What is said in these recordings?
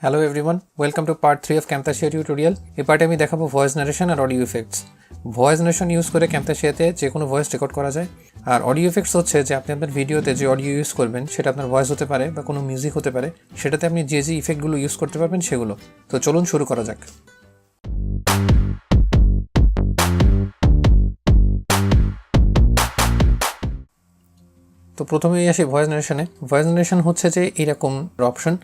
Hello everyone, welcome to part 3 of camtasia tutorial. এই পার্টে আমি দেখাবো ভয়েস নারেশন আর audio effects. Voice narration use করে ক্যামতাসিয়াতে যে কোনো ভয়েস রেকর্ড করা যায়, আর অডিও ইফেক্টস হচ্ছে যে আপনি আপনার ভিডিওতে যে অডিও ইউজ করবেন সেটা আপনার ভয়েস হতে পারে বা কোনো মিউজিক হতে পারে, সেটাতে আপনি যে ইফেক্টগুলো ইউজ করতে পারবেন সেগুলো। তো চলুন শুরু করা যাক। তো প্রথমেই আসি ভয়েস নারেশনে। ভয়েস নারেশন হচ্ছে যে এরকম অপশন,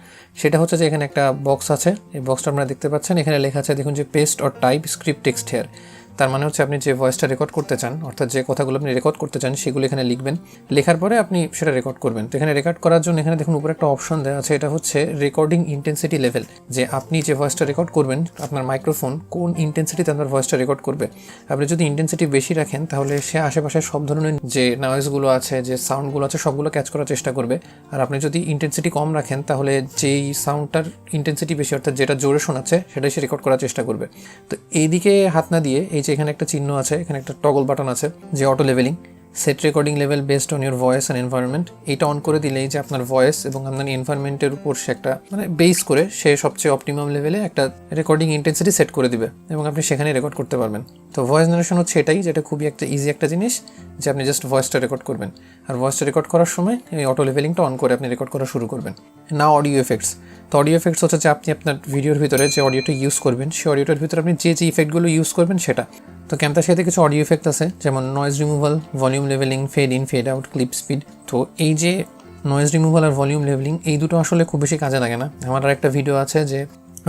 সেটা হচ্ছে যে এখানে একটা বক্স আছে, এই বক্সটা আপনারা দেখতে পাচ্ছেন, এখানে লেখা আছে দেখুন যে paste or type script text here. তার মানে হচ্ছে আপনি যে ভয়েসটা রেকর্ড করতে চান, অর্থাৎ যে কথাগুলো আপনি রেকর্ড করতে চান সেগুলো এখানে লিখবেন, লেখার পরে আপনি সেটা রেকর্ড করবেন। তো এখানে রেকর্ড করার জন্য এখানে দেখুন উপরে একটা অপশন দেওয়া আছে, এটা হচ্ছে রেকর্ডিং ইন্টেন্সিটি লেভেল, যে আপনি যে ভয়েসটা রেকর্ড করবেন আপনার মাইক্রোফোন কোন ইন্টেন্সিটিতে আপনার ভয়েসটা রেকর্ড করবে। আপনি যদি ইন্টেন্সিটি বেশি রাখেন তাহলে সে আশেপাশে সব ধরনের যে নয়েজগুলো আছে, যে সাউন্ডগুলো আছে সবগুলো ক্যাচ করার চেষ্টা করবে। আর আপনি যদি ইন্টেন্সিটি কম রাখেন তাহলে যেই সাউন্ডটার ইন্টেন্সিটি বেশি, অর্থাৎ যেটা জোরে শোনাচ্ছে সেটাই সে রেকর্ড করার চেষ্টা করবে। তো এইদিকে হাত না দিয়ে এই যে এখানে একটা চিহ্ন আছে, এখানে একটা টগল বাটন আছে যে auto leveling, set recording level based on your voice and environment. এইটা অন করে দিলেই যে আপনার ভয়েস এবং আপনার এনভায়রনমেন্টের উপর সে একটা বেস করে সে সবচেয়ে অপটিমাম লেভেলে একটা রেকর্ডিং ইন্টেন্সিটি সেট করে দিবে এবং আপনি সেখানে রেকর্ড করতে পারবেন। তো ভয়েস নারেশন হচ্ছে এটাই, যেটা খুবই একটা ইজি একটা জিনিস, যে আপনি জাস্ট ভয়েসটা রেকর্ড করবেন, আর ভয়েসটা রেকর্ড করার সময় এই অটো লেভেলিংটা অন করে আপনি রেকর্ড করা শুরু করবেন। না অডিও এফেক্টস। তো অডিও এফেক্টস হচ্ছে যে আপনি আপনার ভিডিওর ভিতরে যে অডিওটা ইউজ করবেন সেই অডিওটার ভিতরে আপনি যে ইফেক্টগুলো ইউজ করবেন সেটা। তো ক্যামতাসিয়াতে কিছু অডিও ইফেক্ট আছে, যেমন noise removal, volume leveling, fade in, fade out, clip speed. তো এই যে নয়েজ রিমুভাল আর ভলিউম লেভেলিং এই দুটো আসলে খুব বেশি কাজে লাগে না। আমার আর একটা ভিডিও আছে যে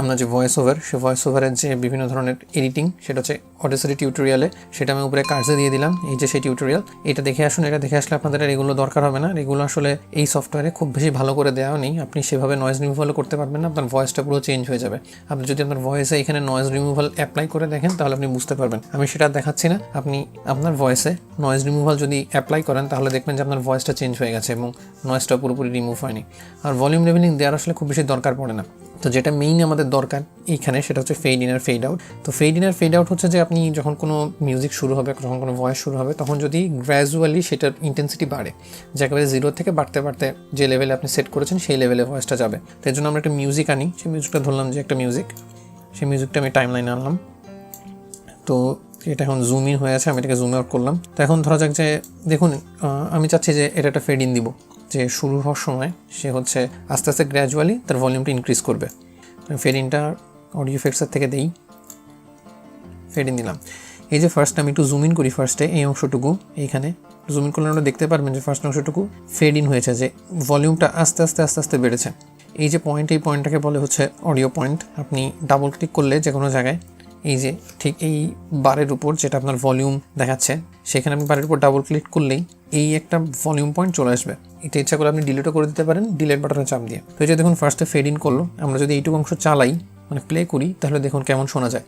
আমরা যে ভয়েস ওভার, সে ভয়েস ওভারের যে বিভিন্ন ধরনের এডিটিং, সেটা হচ্ছে অডিসিটি টিউটোরিয়ালে, সেটা আমি উপরে কার্ডে দিয়ে দিলাম, এই যে সেই টিউটোরিয়াল। এটা দেখে আসুন, এটা দেখে আসলে আপনাদের এগুলো দরকার হবে না, এগুলো আসলে এই সফটওয়্যারে খুব বেশি ভালো করে দেওয়া নেই, আপনি সেভাবে নয়েজ রিমুভালও করতে পারবেন না, আপনার ভয়েসটা পুরো চেঞ্জ হয়ে যাবে। আপনি যদি আপনার ভয়েসে এখানে নয়েজ রিমুভাল অ্যাপ্লাই করে দেখেন তাহলে আপনি বুঝতে পারবেন। আমি সেটা দেখাচ্ছি না, আপনি আপনার ভয়েসে নয়েজ রিমুভাল যদি অ্যাপ্লাই করেন তাহলে দেখবেন যে আপনার ভয়েসটা চেঞ্জ হয়ে গেছে এবং নয়েজটা পুরোপুরি রিমুভ হয়নি। আর ভলিউম লেভেলিং দেওয়ার আসলে খুব বেশি দরকার পড়ে না। তো যেটা মেইন আমাদের দরকার এইখানে সেটা হচ্ছে ফেড ইন আর ফেড আউট। তো ফেড ইন আর ফেড আউট হচ্ছে যে আপনি যখন কোনো মিউজিক শুরু হবে, যখন কোনো ভয়েস শুরু হবে, তখন যদি গ্র্যাজুয়ালি সেটার ইন্টেন্সিটি বাড়ে, যে একেবারে 0 থেকে বাড়তে বাড়তে যে লেভেলে আপনি সেট করেছেন সেই লেভেলে ভয়েসটা যাবে। তো এর জন্য আমরা একটা মিউজিক আনি, সেই মিউজিকটা ধরলাম যে একটা মিউজিক, সেই মিউজিকটা আমি টাইম লাইনে আনলাম। তো এটা এখন জুম ইন হয়ে আছে, আমি এটাকে জুম আউট করলাম। তো এখন ধরা যাক যে দেখুন আমি চাচ্ছি যে এটা একটা ফেড ইন দিব, যে শুরু হওয়ার সময় সে হচ্ছে আস্তে আস্তে গ্র্যাজুয়ালি তার ভলিউমটা ইনক্রিজ করবে। ফেড ইনটা অডিও ইফেক্টসের থেকে দেই, ফেড ইন দিলাম। এই যে ফার্স্ট আমি একটু জুম ইন করি, ফার্স্টে এই অংশটুকু এইখানে জুম ইন করলে আমরা দেখতে পারবেন যে ফার্স্ট অংশটুকু ফেড ইন হয়েছে, যে ভলিউমটা আস্তে আস্তে আস্তে আস্তে বেড়েছে। এই যে পয়েন্ট, এই পয়েন্টটাকে বলে হচ্ছে অডিও পয়েন্ট। আপনি ডাবল ক্লিক করলে যে কোনো জায়গায় এই যে ঠিক এই বারের উপর যেটা আপনার ভলিউম দেখাচ্ছে, সেখানে আপনি বারের উপর ডাবল ক্লিক করলেই এই একটা ভলিউম পয়েন্ট চলে আসবে। এটা ইচ্ছা করে আপনি ডিলিটও করে দিতে পারেন ডিলিট বাটনে চাপ দিয়ে। তো এই যে দেখুন ফার্স্টে ফেড ইন করলো, আমরা যদি এইটুকু অংশ চালাই প্লে করি তাহলে দেখুন কেমন শোনা যায়।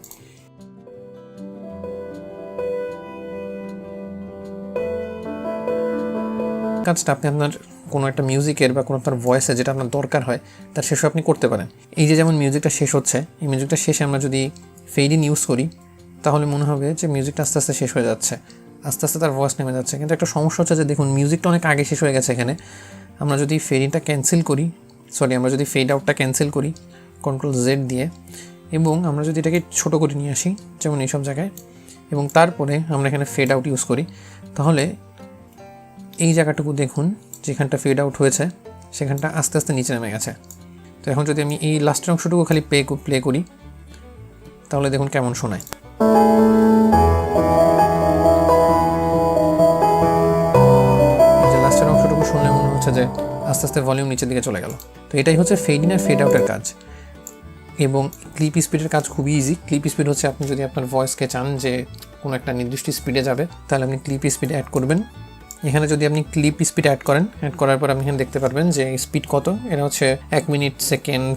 কাজটা আপনি আপনার কোনো একটা মিউজিকের বা কোনো আপনার ভয়েসে যেটা আপনার দরকার হয় তার শেষে আপনি করতে পারেন। এই যে যেমন মিউজিকটা শেষ হচ্ছে, এই মিউজিকটা শেষে আমরা যদি ফেড ইন ইউজ করি তাহলে মনে হবে যে মিউজিকটা আস্তে আস্তে শেষ হয়ে যাচ্ছে, আস্তে আস্তে তার ভয়েস নেমে যাচ্ছে। কিন্তু একটা সমস্যা হচ্ছে যে দেখুন মিউজিকটা অনেক আগে শেষ হয়ে গেছে এখানে। আমরা যদি ফেড ইনটা ক্যান্সেল করি, আমরা যদি ফেড আউটটা ক্যান্সেল করি Ctrl+Z দিয়ে, এবং আমরা যদি এটাকে ছোটো করে নিয়ে আসি যেমন এইসব জায়গায়, এবং তারপরে আমরা এখানে ফেড আউট ইউজ করি, তাহলে এই জায়গাটুকু দেখুন যেখানটা ফেড আউট হয়েছে সেখানটা আস্তে আস্তে নিচে নেমে গেছে। তো এখন যদি আমি এই লাস্টের অংশটুকু খালি প্লে করি তাহলে দেখুন কেমন শোনায়। এই যে লাস্টের অংশটুকু শুনলে মনে হচ্ছে যে আস্তে আস্তে ভলিউম নিচের দিকে চলে গেল। তো এটাই হচ্ছে ফেড ইন আর ফেড আউটের কাজ। এবং ক্লিপ স্পিডের কাজ খুবই ইজি। ক্লিপ স্পিড হচ্ছে আপনি যদি আপনার ভয়েসকে চান যে কোনো একটা নির্দিষ্ট স্পিডে যাবে তাহলে আপনি ক্লিপ স্পিড অ্যাড করবেন। এখানে যদি আপনি ক্লিপ স্পিড অ্যাড করার পর আপনি এখানে দেখতে পারবেন যে স্পিড কত, এটা হচ্ছে 1 মিনিট, সেকেন্ড,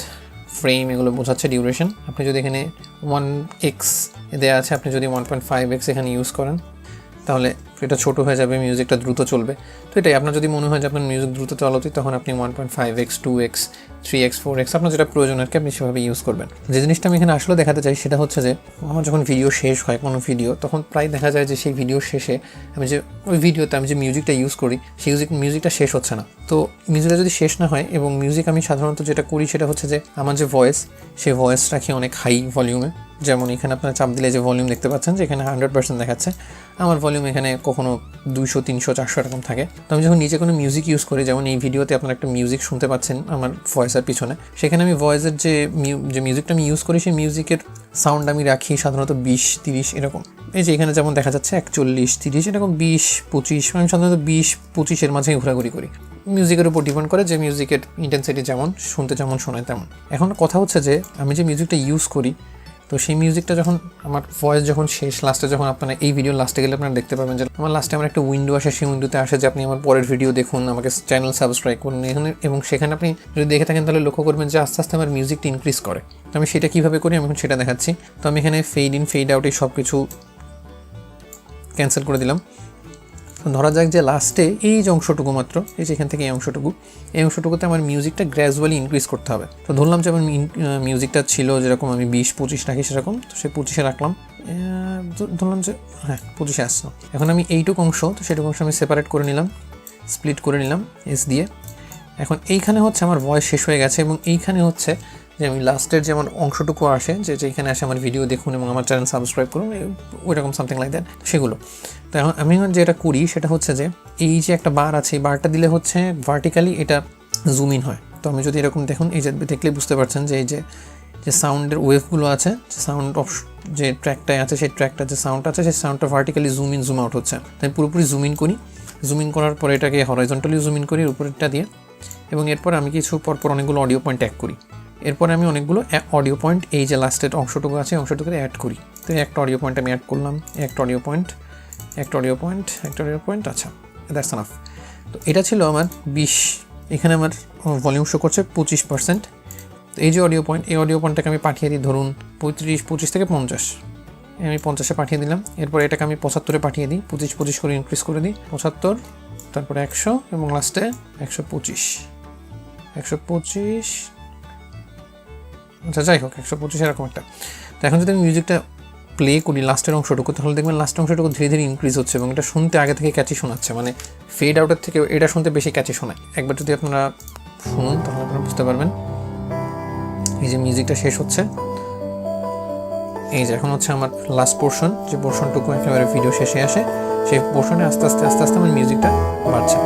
ফ্রেম, এগুলো বোঝাচ্ছে ডিউরেশন। আপনি যদি এখানে 1x দেওয়া আছে, আপনি যদি 1.5x এখানে ইউজ করেন তাহলে এটা ছোট হয়ে যাবে, মিউজিকটা দ্রুত চলবে। তো এটাই, আপনার যদি মনে হয় যে আপনার মিউজিক দ্রুত চলা উচিত, তখন আপনি 1.5x 2x 3x 4x আপনার যেটা প্রয়োজন আর কি আপনি সেভাবে ইউজ করবেন। যে জিনিসটা আমি এখানে আসলে দেখাতে চাই সেটা হচ্ছে যে আমার যখন ভিডিও শেষ হয় কোনো ভিডিও, তখন প্রায় দেখা যায় যে সেই ভিডিও শেষে আমি যে ওই ভিডিওতে আমি যে মিউজিকটা ইউজ করি সেই মিউজিকটা শেষ হচ্ছে না। তো মিউজিকটা যদি শেষ না হয়, এবং মিউজিক আমি সাধারণত যেটা করি সেটা হচ্ছে যে আমার যে ভয়েস, সেই ভয়েস রাখি অনেক হাই ভলিউমে। যেমন এখানে আপনারা চাপ দিলে যে ভলিউম দেখতে পাচ্ছেন যে এখানে 100% দেখাচ্ছে, আমার ভলিউম এখানে কখনো 200 300 400 এরকম থাকে। তো আমি যখন নিজে কোনো মিউজিক ইউজ করি, যেমন এই ভিডিওতে আপনারা একটা মিউজিক শুনতে পাচ্ছেন আমার ভয়েসের পিছনে, সেখানে আমি ভয়েসের যে মিউজিকটা আমি ইউজ করি সেই মিউজিকের সাউন্ড আমি রাখি সাধারণত 20-30 এরকম। এই যে এখানে যেমন দেখা যাচ্ছে 41-30 এরকম 20-25, আমি সাধারণত 20-25 মাঝেই ঘোরাঘুরি করি। মিউজিকের উপর ডিপেন্ড করে যে মিউজিকের ইন্টেন্সিটি যেমন, শুনতে যেমন শোনায় তেমন। এখন কথা হচ্ছে যে আমি যে মিউজিকটা ইউজ করি, তো সেই মিউজিকটা যখন আমার ভয়েস যখন শেষ, লাস্টে যখন আপনারা এই ভিডিওর লাস্টে গেলে আপনারা দেখতে পাবেন যে আমার লাস্টে আমার একটা উইন্ডো আসে, সেই উইন্ডোতে আসে যে আপনি আমার পরের ভিডিও দেখুন, আমাকে চ্যানেল সাবস্ক্রাইব করুন এখানে। এবং সেখানে আপনি যদি দেখে থাকেন তাহলে লক্ষ্য করবেন যে আস্তে আস্তে আমার মিউজিকটা ইনক্রিজ করে। তো আমি সেটা কীভাবে করি আমি এখন সেটা দেখাচ্ছি। তো আমি এখানে ফেড ইন ফেড আউট এই সব কিছু ক্যান্সেল করে দিলাম। ধরা যাক যে লাস্টে এই যে অংশটুকু মাত্র, এই যে এখান থেকে এই অংশটুকুতে আমার মিউজিকটা গ্র্যাজুয়ালি ইনক্রিজ করতে হবে। তো ধরলাম যে আমার মিউজিকটা ছিল যেরকম আমি 20-25 রাখি সেরকম, তো সেই 25-এ রাখলাম। ধরলাম যে হ্যাঁ 25-এ আসলো। এখন আমি এইটুকু অংশ, তো সেটুকু অংশ আমি সেপারেট করে নিলাম, স্প্লিট করে নিলাম এস দিয়ে। এখন এইখানে হচ্ছে আমার ভয়েস শেষ হয়ে গেছে, এবং এইখানে হচ্ছে যে আমি লাস্টের যে আমার অংশটুকু আসে, যে যেখানে আসে আমার ভিডিও দেখুন এবং আমার চ্যানেল সাবস্ক্রাইব করুন, ওইরকম সামথিং লাইক দ্যাট, সেগুলো। তো এখন আমি যেটা করি সেটা হচ্ছে যে এই যে একটা বার আছে, এই বারটা দিলে হচ্ছে ভার্টিক্যালি এটা জুম ইন হয়। তো আমি যদি এরকম দেখুন, এই যে দেখলে বুঝতে পারছেন যে এই যে সাউন্ডের ওয়েভগুলো আছে, যে সাউন্ড অফ যে ট্র্যাকটায় আছে, সেই ট্র্যাকটা যে সাউন্ড আছে, সেই সাউন্ডটা vertically zoom in zoom out হচ্ছে। তাই পুরোপুরি জুম ইন করি, জুম ইন করার পরে এটাকে হরাইজন্টালি জুম ইন করি উপরেরটা দিয়ে, এবং এরপর আমি কিছু পরপর অনেকগুলো অডিও পয়েন্ট অ্যাড করি। এরপরে আমি অনেকগুলো অডিও পয়েন্ট এই যে লাস্টের অংশটুকু আছে অংশটুকু অ্যাড করি। তো একটা অডিও পয়েন্ট আমি অ্যাড করলাম, একটা অডিও পয়েন্ট, আচ্ছা দ্যাটস এনাফ। তো এটা ছিল আমার 20, এখানে আমার ভলিউম শো করছে 25%। তো এই যে অডিও পয়েন্ট, এই অডিও পয়েন্টটাকে আমি পাঠিয়ে দিই ধরুন 25 থেকে 50, আমি 50-এ পাঠিয়ে দিলাম। এরপর এটাকে আমি 75-এ পাঠিয়ে দিই, 25 করে ইনক্রিজ করে দিই, 75, তারপরে 100 এবং লাস্টে 125। আচ্ছা যাই হোক 125 এরকম একটা। তো এখন যদি আমি মিউজিকটা প্লে করি লাস্টের অংশটুকু, তাহলে দেখবেন লাস্টের অংশটুকু ধীরে ধীরে ইনক্রিজ হচ্ছে, এবং এটা শুনতে আগে থেকে ক্যাচি শোনাচ্ছে, মানে ফেড আউটের থেকে এটা শুনতে বেশি ক্যাচি শোনায়। একবার যদি আপনারা শুনুন তাহলে আপনারা বুঝতে পারবেন। এই যে মিউজিকটা শেষ হচ্ছে, এই যে এখন হচ্ছে আমার লাস্ট পোর্শন, যে পোর্শনটুকু একেবারে ভিডিও শেষে আসে, সেই পোর্শনে আস্তে আস্তে আমার মিউজিকটা বাড়ছে।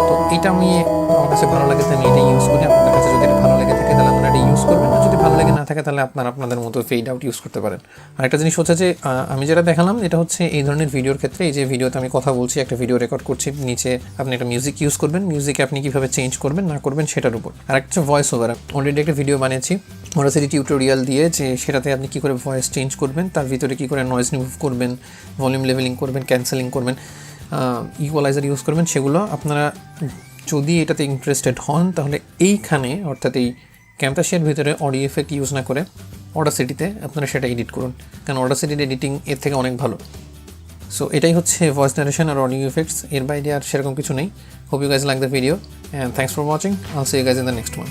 তো এটা আমার কাছে ভালো লাগে, তাই আমি এটা ইউজ করি। আপনাদের কাছে যদি এটা ভালো লেগে থাকে তাহলে আপনারা এটা ইউজ করবেন, আর যদি ভালো লেগে না থাকে তাহলে আপনাদের মতো ফেড আউট ইউজ করতে পারেন। আরেকটা জিনিস হচ্ছে যে আমি যেটা দেখালাম এটা হচ্ছে এই ধরনের ভিডিওর ক্ষেত্রে, এই যে ভিডিওতে আমি কথা বলছি, একটা ভিডিও রেকর্ড করছি, নিচে আপনি একটা মিউজিক ইউজ করবেন, মিউজিকে আপনি কীভাবে চেঞ্জ করবেন না করবেন সেটার উপর। আর একটা ভয়েস ওভার, অলরেডি একটা ভিডিও বানিয়েছি অডাসিটি টিউটোরিয়াল দিয়ে, যে সেটাতে আপনি কী করে ভয়েস চেঞ্জ করবেন, তার ভিতরে কী করে নয়েজ রিমুভ করবেন, ভলিউম লেভেলিং করবেন, ক্যান্সেলিং করবেন, ইকুয়ালাইজার ইউজ করবেন, সেগুলো আপনারা যদি এটাতে ইন্টারেস্টেড হন তাহলে এইখানে, অর্থাৎ এই ক্যামটাসিয়ার ভিতরে অডিও এফেক্ট ইউজ না করে অডাসিটিতে আপনারা সেটা এডিট করুন, কারণ অডাসিটির এডিটিং এর থেকে অনেক ভালো। সো এটাই হচ্ছে ভয়েস নারেশন আর অডিও এফেক্টস, এর বাইরে আর সেরকম কিছু নেই। Hope you guys like the video and thanks for watching. I'll see you guys in the next one.